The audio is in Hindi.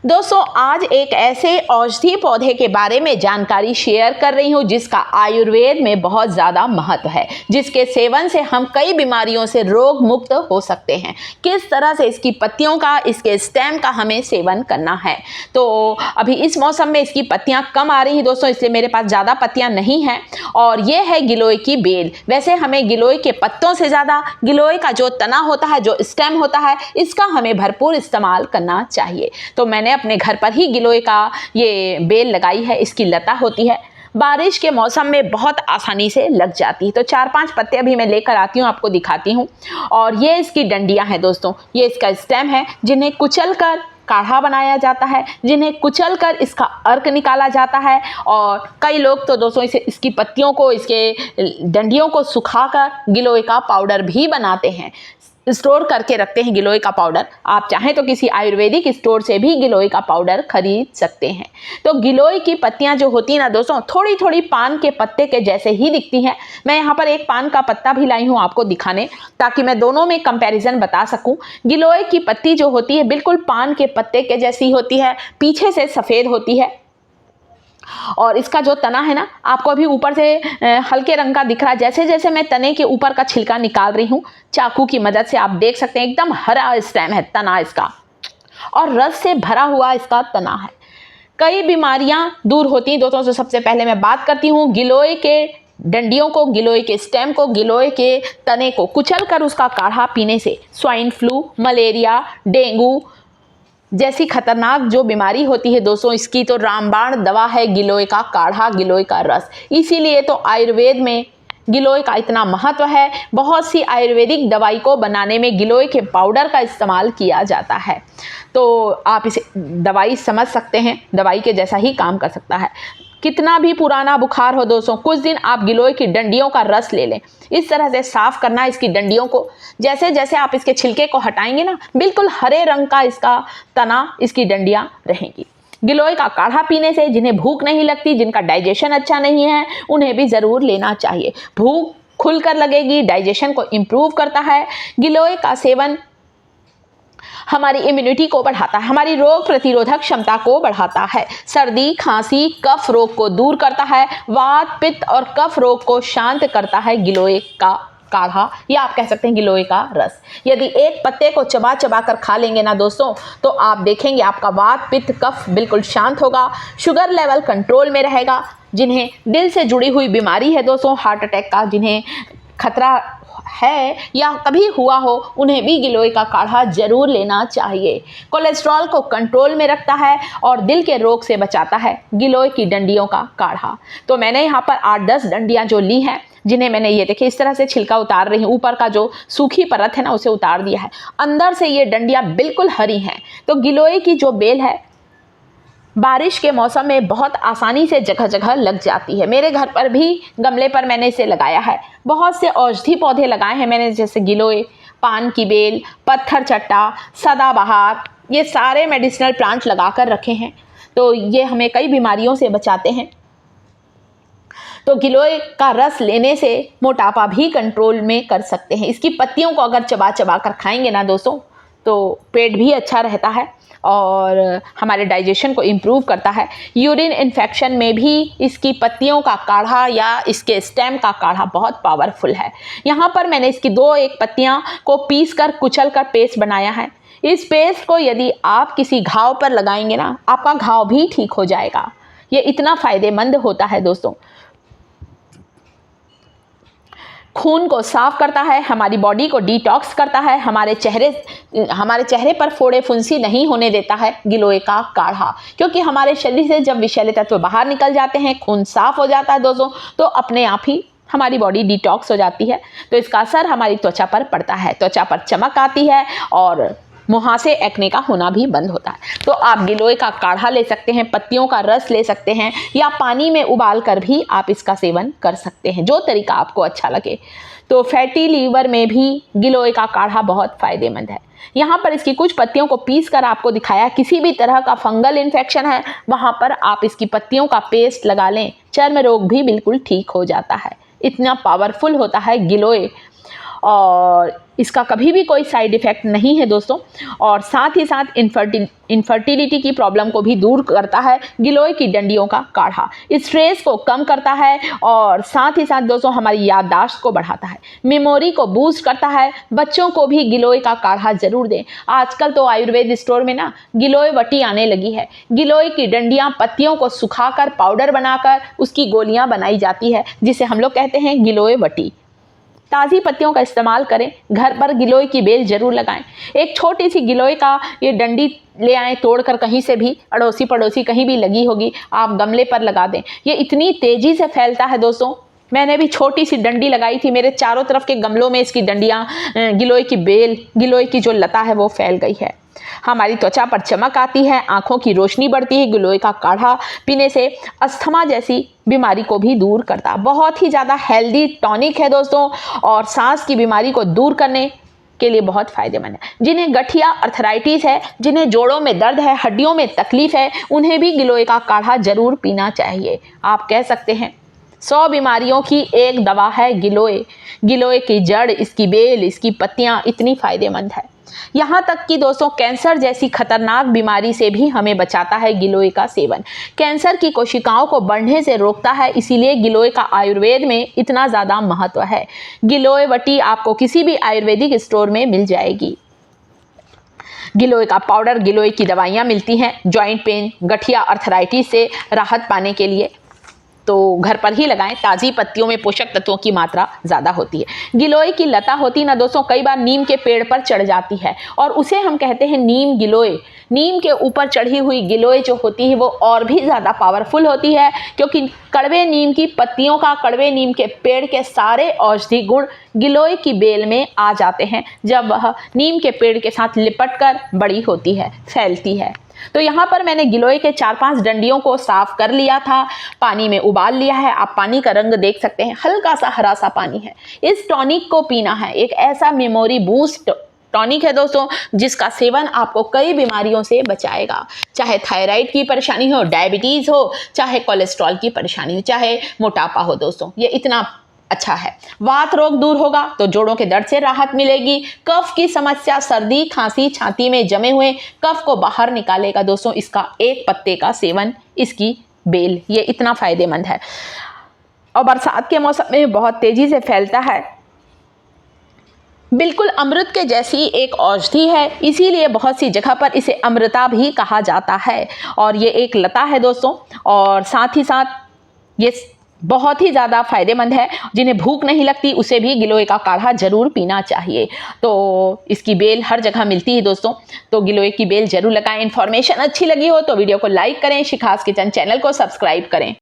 दोस्तों आज एक ऐसे औषधि पौधे के बारे में जानकारी शेयर कर रही हूँ जिसका आयुर्वेद में बहुत ज़्यादा महत्व है, जिसके सेवन से हम कई बीमारियों से रोग मुक्त हो सकते हैं। किस तरह से इसकी पत्तियों का, इसके स्टेम का हमें सेवन करना है। तो अभी इस मौसम में इसकी पत्तियाँ कम आ रही हैं दोस्तों, इसलिए मेरे पास ज़्यादा पत्तियाँ नहीं हैं। और ये है गिलोय की बेल। वैसे हमें गिलोय के पत्तों से ज़्यादा गिलोय का जो तना होता है, जो स्टेम होता है, इसका हमें भरपूर इस्तेमाल करना चाहिए। तो मैंने अपने घर पर ही गिलोय का ये बेल लगाई है। इसकी लता होती है, बारिश के मौसम में बहुत आसानी से लग जाती है। तो 4-5 पत्ते अभी मैं लेकर आती हूँ, आपको दिखाती हूँ। और ये इसकी डंडियाँ हैं दोस्तों, ये इसका स्टेम है, जिन्हें कुचलकर काढ़ा बनाया जाता है, जिन्हें कुचलकर इसका अर्क निकाला जाता है। और कई लोग तो दोस्तों इसकी पत्तियों को, इसके डंडियों को सुखाकर गिलोय का पाउडर भी बनाते हैं, स्टोर करके रखते हैं गिलोय का पाउडर। आप चाहें तो किसी आयुर्वेदिक स्टोर से भी गिलोय का पाउडर खरीद सकते हैं। तो गिलोय की पत्तियां जो होती हैं ना दोस्तों, थोड़ी थोड़ी पान के पत्ते के जैसे ही दिखती हैं। मैं यहाँ पर एक पान का पत्ता भी लाई हूँ आपको दिखाने, ताकि मैं दोनों में कंपैरिजन बता सकूं। गिलोय की पत्ती जो होती है बिल्कुल पान के पत्ते के जैसी होती है, पीछे से सफ़ेद होती है। और इसका जो तना है ना, आपको अभी ऊपर से हल्के रंग का दिख रहा है। जैसे जैसे मैं तने के ऊपर का छिलका निकाल रही हूँ चाकू की मदद से, आप देख सकते हैं एकदम हरा स्टेम है तना इसका, और रस से भरा हुआ इसका तना है। कई बीमारियां दूर होती हैं दोस्तों। तो सबसे पहले मैं बात करती हूँ गिलोय के डंडियों को, गिलोय के स्टेम को, गिलोय के तने को कुचल कर उसका काढ़ा पीने से स्वाइन फ्लू, मलेरिया, डेंगू जैसी खतरनाक जो बीमारी होती है दोस्तों, इसकी तो रामबाण दवा है गिलोय का काढ़ा, गिलोय का रस। इसीलिए तो आयुर्वेद में गिलोय का इतना महत्व है। बहुत सी आयुर्वेदिक दवाई को बनाने में गिलोय के पाउडर का इस्तेमाल किया जाता है। तो आप इसे दवाई समझ सकते हैं, दवाई के जैसा ही काम कर सकता है। कितना भी पुराना बुखार हो दोस्तों, कुछ दिन आप गिलोय की डंडियों का रस ले लें, इस तरह से साफ करना इसकी डंडियों को। जैसे जैसे आप इसके छिलके को हटाएंगे ना, बिल्कुल हरे रंग का इसका तना, इसकी डंडियां रहेंगी। गिलोय का काढ़ा पीने से जिन्हें भूख नहीं लगती, जिनका डाइजेशन अच्छा नहीं है, उन्हें भी ज़रूर लेना चाहिए। भूख खुलकर लगेगी, डाइजेशन को इम्प्रूव करता है। गिलोय का सेवन हमारी इम्यूनिटी को बढ़ाता है, हमारी रोग प्रतिरोधक क्षमता को बढ़ाता है, सर्दी, खांसी, कफ रोग को दूर करता है, वात, पित्त और कफ रोग को शांत करता है गिलोय का काढ़ा, या आप कह सकते हैं गिलोय का रस। यदि एक पत्ते को चबा चबा कर खा लेंगे ना दोस्तों, तो आप देखेंगे आपका वात, पित्त, कफ बिल्कुल शांत होगा, शुगर लेवल कंट्रोल में रहेगा। जिन्हें दिल से जुड़ी हुई बीमारी है दोस्तों, हार्ट अटैक का जिन्हें खतरा है या कभी हुआ हो, उन्हें भी गिलोय का काढ़ा जरूर लेना चाहिए। कोलेस्ट्रॉल को कंट्रोल में रखता है और दिल के रोग से बचाता है गिलोय की डंडियों का काढ़ा। तो मैंने यहाँ पर 8-10 डंडियाँ जो ली हैं, जिन्हें मैंने ये देखिए इस तरह से छिलका उतार रही हूँ, ऊपर का जो सूखी परत है ना उसे उतार दिया है, अंदर से ये डंडियाँ बिल्कुल हरी हैं। तो गिलोय की जो बेल है बारिश के मौसम में बहुत आसानी से जगह जगह लग जाती है। मेरे घर पर भी गमले पर मैंने इसे लगाया है। बहुत से औषधि पौधे लगाए हैं मैंने, जैसे गिलोय, पान की बेल, पत्थर चट्टा, सदाबहार, ये सारे मेडिसिनल प्लांट लगा कर रखे हैं। तो ये हमें कई बीमारियों से बचाते हैं। तो गिलोय का रस लेने से मोटापा भी कंट्रोल में कर सकते हैं। इसकी पत्तियों को अगर चबा चबा कर खाएंगे ना दोस्तों, तो पेट भी अच्छा रहता है और हमारे डाइजेशन को इम्प्रूव करता है। यूरिन इन्फेक्शन में भी इसकी पत्तियों का काढ़ा या इसके स्टेम का काढ़ा बहुत पावरफुल है। यहाँ पर मैंने इसकी 2-1 पत्तियाँ को पीस कर कुचल कर पेस्ट बनाया है। इस पेस्ट को यदि आप किसी घाव पर लगाएंगे ना, आपका घाव भी ठीक हो जाएगा। ये इतना फ़ायदेमंद होता है दोस्तों। खून को साफ करता है, हमारी बॉडी को डिटॉक्स करता है, हमारे चेहरे पर फोड़े फुंसी नहीं होने देता है गिलोय का काढ़ा। क्योंकि हमारे शरीर से जब विषैले तत्व बाहर निकल जाते हैं, खून साफ हो जाता है दोस्तों, तो अपने आप ही हमारी बॉडी डिटॉक्स हो जाती है। तो इसका असर हमारी त्वचा पर पड़ता है, त्वचा पर चमक आती है और मुहासे, एक्ने का होना भी बंद होता है। तो आप गिलोय का काढ़ा ले सकते हैं, पत्तियों का रस ले सकते हैं, या पानी में उबाल कर भी आप इसका सेवन कर सकते हैं, जो तरीका आपको अच्छा लगे। तो फैटी लीवर में भी गिलोय का काढ़ा बहुत फ़ायदेमंद है। यहाँ पर इसकी कुछ पत्तियों को पीस कर आपको दिखाया। किसी भी तरह का फंगल इन्फेक्शन है, वहाँ पर आप इसकी पत्तियों का पेस्ट लगा लें, चर्म रोग भी बिल्कुल ठीक हो जाता है। इतना पावरफुल होता है गिलोय। और इसका कभी भी कोई साइड इफ़ेक्ट नहीं है दोस्तों। और साथ ही साथ इनफर्टिलिटी की प्रॉब्लम को भी दूर करता है गिलोय की डंडियों का काढ़ा। स्ट्रेस को कम करता है और साथ ही साथ दोस्तों हमारी याददाश्त को बढ़ाता है, मेमोरी को बूस्ट करता है। बच्चों को भी गिलोय का काढ़ा जरूर दें। आजकल तो आयुर्वेद स्टोर में ना गिलोय वटी आने लगी है। गिलोय की डंडियां पत्तियों को सुखाकर पाउडर बनाकर उसकी गोलियां बनाई जाती है, जिसे हम लोग कहते हैं गिलोय वटी। ताज़ी पत्तियों का इस्तेमाल करें। घर पर गिलोय की बेल जरूर लगाएं। एक छोटी सी गिलोय का ये डंडी ले आएं तोड़कर, कहीं से भी, अड़ोसी पड़ोसी कहीं भी लगी होगी, आप गमले पर लगा दें। ये इतनी तेजी से फैलता है दोस्तों, मैंने भी छोटी सी डंडी लगाई थी, मेरे चारों तरफ के गमलों में इसकी डंडियां, गिलोय की बेल, गिलोय की जो लता है वो फैल गई है। हमारी त्वचा पर चमक आती है, आंखों की रोशनी बढ़ती है। गिलोय का काढ़ा पीने से अस्थमा जैसी बीमारी को भी दूर करता। बहुत ही ज़्यादा हेल्दी टॉनिक है दोस्तों, और सांस की बीमारी को दूर करने के लिए बहुत फायदेमंद है। जिन्हें गठिया अर्थराइटिस है, जिन्हें जोड़ों में दर्द है, हड्डियों में तकलीफ है, उन्हें भी गिलोय का काढ़ा जरूर पीना चाहिए। आप कह सकते हैं 100 बीमारियों की एक दवा है गिलोय। गिलोय की जड़, इसकी बेल, इसकी पत्तियां इतनी फायदेमंद है। यहाँ तक कि दोस्तों कैंसर जैसी खतरनाक बीमारी से भी हमें बचाता है गिलोय का सेवन। कैंसर की कोशिकाओं को बढ़ने से रोकता है, इसीलिए गिलोय का आयुर्वेद में इतना ज़्यादा महत्व है। गिलोय वटी आपको किसी भी आयुर्वेदिक स्टोर में मिल जाएगी। गिलोय का पाउडर, गिलोय की दवाइयाँ मिलती हैं जॉइंट पेन, गठिया अर्थराइटिस से राहत पाने के लिए, तो घर पर ही लगाएं। ताज़ी पत्तियों में पोषक तत्वों की मात्रा ज़्यादा होती है। गिलोय की लता होती ना दोस्तों, कई बार नीम के पेड़ पर चढ़ जाती है और उसे हम कहते हैं नीम गिलोय। नीम के ऊपर चढ़ी हुई गिलोय जो होती है वो और भी ज़्यादा पावरफुल होती है, क्योंकि कड़वे नीम की पत्तियों का, कड़वे नीम के पेड़ के सारे औषधि गुण गिलोय की बेल में आ जाते हैं जब वह नीम के पेड़ के साथ लिपट कर बड़ी होती है, फैलती है। तो यहाँ पर मैंने गिलोय के 4-5 डंडियों को साफ कर लिया था, पानी में उबाल लिया है। आप पानी का रंग देख सकते हैं, हल्का सा हरा सा पानी है। इस टॉनिक को पीना है। एक ऐसा मेमोरी बूस्ट टॉनिक है दोस्तों, जिसका सेवन आपको कई बीमारियों से बचाएगा। चाहे थायराइड की परेशानी हो, डायबिटीज़ हो, चाहे कोलेस्ट्रॉल की परेशानी हो, चाहे मोटापा हो दोस्तों, ये इतना अच्छा है। वात रोग दूर होगा तो जोड़ों के दर्द से राहत मिलेगी। कफ की समस्या, सर्दी, खांसी, छाती में जमे हुए कफ को बाहर निकालेगा दोस्तों इसका एक पत्ते का सेवन, इसकी बेल, ये इतना फायदेमंद है। और बरसात के मौसम में बहुत तेजी से फैलता है, बिल्कुल अमृत के जैसी एक औषधि है, इसीलिए बहुत सी जगह पर इसे अमृता भी कहा जाता है। और ये एक लता है दोस्तों, और साथ ही साथ ये बहुत ही ज़्यादा फायदेमंद है। जिन्हें भूख नहीं लगती उसे भी गिलोय का काढ़ा जरूर पीना चाहिए। तो इसकी बेल हर जगह मिलती है दोस्तों, तो गिलोय की बेल जरूर लगाएं। इन्फॉर्मेशन अच्छी लगी हो तो वीडियो को लाइक करें, शिखास किचन चैनल को सब्सक्राइब करें।